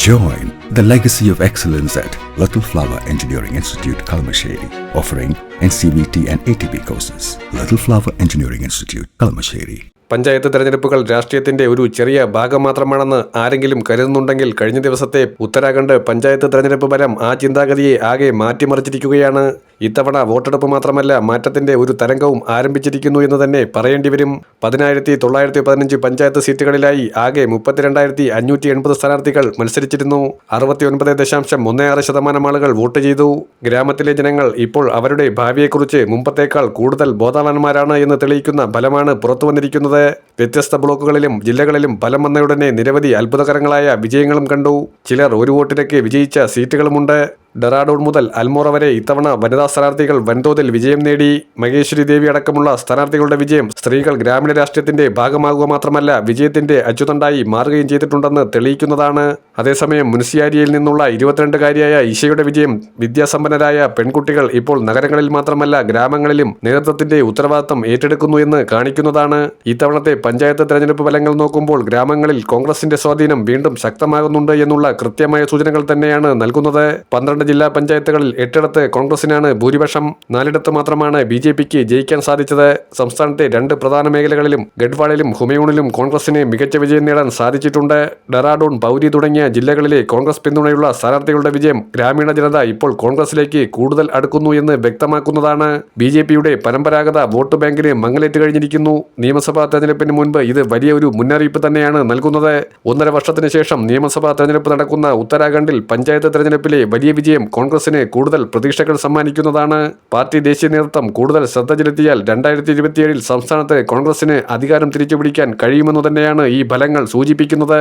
Join the legacy of excellence at Little Flower Engineering Institute, Kalamassery, offering NCVT and ATP courses. Little Flower Engineering Institute, Kalamassery. Panchayat തെരഞ്ഞെടുപ്പുകൾ രാഷ്ട്രീയത്തിന്റെ ഒരു ചെറിയ ഭാഗം മാത്രമാണെന്ന് ആരെങ്കിലും കരുതുന്നുണ്ടെങ്കിൽ കഴിഞ്ഞ ദിവസത്തെ ഉത്തരാഖണ്ഡ് പഞ്ചായത്ത് തെരഞ്ഞെടുപ്പ് ഫലം ആ ചിന്താഗതിയെ ആകെ മാറ്റിമറിച്ചിരിക്കുകയാണ്. ഇത്തവണ വോട്ടെടുപ്പ് മാത്രമല്ല, മാറ്റത്തിന്റെ ഒരു തരംഗവും ആരംഭിച്ചിരിക്കുന്നു എന്ന് തന്നെ പറയേണ്ടി വരും. 10,915 പഞ്ചായത്ത് സീറ്റുകളിലായി ആകെ 32,580 സ്ഥാനാർത്ഥികൾ മത്സരിച്ചിരുന്നു. 69.16% ആളുകൾ വോട്ട് ചെയ്തു. ഗ്രാമത്തിലെ ജനങ്ങൾ ഇപ്പോൾ അവരുടെ ഭാവിയെക്കുറിച്ച് മുമ്പത്തേക്കാൾ കൂടുതൽ ബോധവാന്മാരാണ് എന്ന് തെളിയിക്കുന്ന ഫലമാണ് പുറത്തുവന്നിരിക്കുന്നത്. വ്യത്യസ്ത ബ്ലോക്കുകളിലും ജില്ലകളിലും ഫലം വന്നയുടനെ നിരവധി അത്ഭുതകരങ്ങളായ വിജയങ്ങളും കണ്ടു. ചിലർ ഒരു വോട്ടിലേക്ക് വിജയിച്ച സീറ്റുകളുമുണ്ട്. ഡെറാഡൂൺ മുതൽ അൽമോറ വരെ ഇത്തവണ വനിതാ സ്ഥാനാർത്ഥികൾ വൻതോതിൽ വിജയം നേടി. മഹേശ്വരി ദേവി അടക്കമുള്ള സ്ഥാനാർത്ഥികളുടെ വിജയം സ്ത്രീകൾ ഗ്രാമീണ രാഷ്ട്രീയത്തിന്റെ ഭാഗമാകുക മാത്രമല്ല, വിജയത്തിന്റെ അച്ചുതണ്ടായി മാറുകയും ചെയ്തിട്ടുണ്ടെന്ന് തെളിയിക്കുന്നതാണ്. അതേസമയം മുനിസിയാരിയിൽ നിന്നുള്ള 22-കാരിയായ ഇഷയുടെ വിജയം വിദ്യാസമ്പന്നരായ പെൺകുട്ടികൾ ഇപ്പോൾ നഗരങ്ങളിൽ മാത്രമല്ല ഗ്രാമങ്ങളിലും നേതൃത്വത്തിന്റെ ഉത്തരവാദിത്തം ഏറ്റെടുക്കുന്നു എന്ന് കാണിക്കുന്നതാണ്. ഇത്തവണത്തെ പഞ്ചായത്ത് തെരഞ്ഞെടുപ്പ് ഫലങ്ങൾ നോക്കുമ്പോൾ ഗ്രാമങ്ങളിൽ കോൺഗ്രസിന്റെ സ്വാധീനം വീണ്ടും ശക്തമാകുന്നുണ്ട് എന്നുള്ള കൃത്യമായ സൂചനകൾ തന്നെയാണ് നൽകുന്നത്. 12 ജില്ലാ പഞ്ചായത്തുകളിൽ 8 കോൺഗ്രസിനാണ് ഭൂരിപക്ഷം. 4 മാത്രമാണ് BJPക്ക് ജയിക്കാൻ സാധിച്ചത്. സംസ്ഥാനത്തെ 2 പ്രധാന മേഖലകളിലും ഗഡ്വാളിലും ഹുമയൂണിലും കോൺഗ്രസിന് മികച്ച വിജയം നേടാൻ സാധിച്ചിട്ടുണ്ട്. ഡെറാഡൂൺ, പൗരി തുടങ്ങിയ ജില്ലകളിലെ കോൺഗ്രസ് പിന്തുണയുള്ള സ്ഥാനാർത്ഥികളുടെ വിജയം ഗ്രാമീണ ജനത ഇപ്പോൾ കോൺഗ്രസിലേക്ക് കൂടുതൽ അടുക്കുന്നു എന്ന് വ്യക്തമാക്കുന്നതാണ്. BJPയുടെ പരമ്പരാഗത വോട്ട് ബാങ്കിന് മങ്ങലേറ്റ് കഴിഞ്ഞിരിക്കുന്നു. നിയമസഭാ തെരഞ്ഞെടുപ്പിന് മുൻപ് ഇത് വലിയ ഒരു മുന്നറിയിപ്പ് തന്നെയാണ് നൽകുന്നത്. 1.5 വർഷത്തിന് ശേഷം നിയമസഭാ തെരഞ്ഞെടുപ്പ് നടക്കുന്ന ഉത്തരാഖണ്ഡിൽ പഞ്ചായത്ത് തെരഞ്ഞെടുപ്പിലെ വലിയ വിജയം കോൺഗ്രസിന് കൂടുതൽ പ്രതീക്ഷകൾ സമ്മാനിക്കുന്നതാണ്. പാർട്ടി ദേശീയ നേതൃത്വം കൂടുതൽ ശ്രദ്ധ ചെലുത്തിയാൽ 2027 സംസ്ഥാനത്ത് കോൺഗ്രസിന് അധികാരം തിരിച്ചുപിടിക്കാൻ കഴിയുമെന്നു തന്നെയാണ് ഈ ഫലങ്ങൾ സൂചിപ്പിക്കുന്നത്.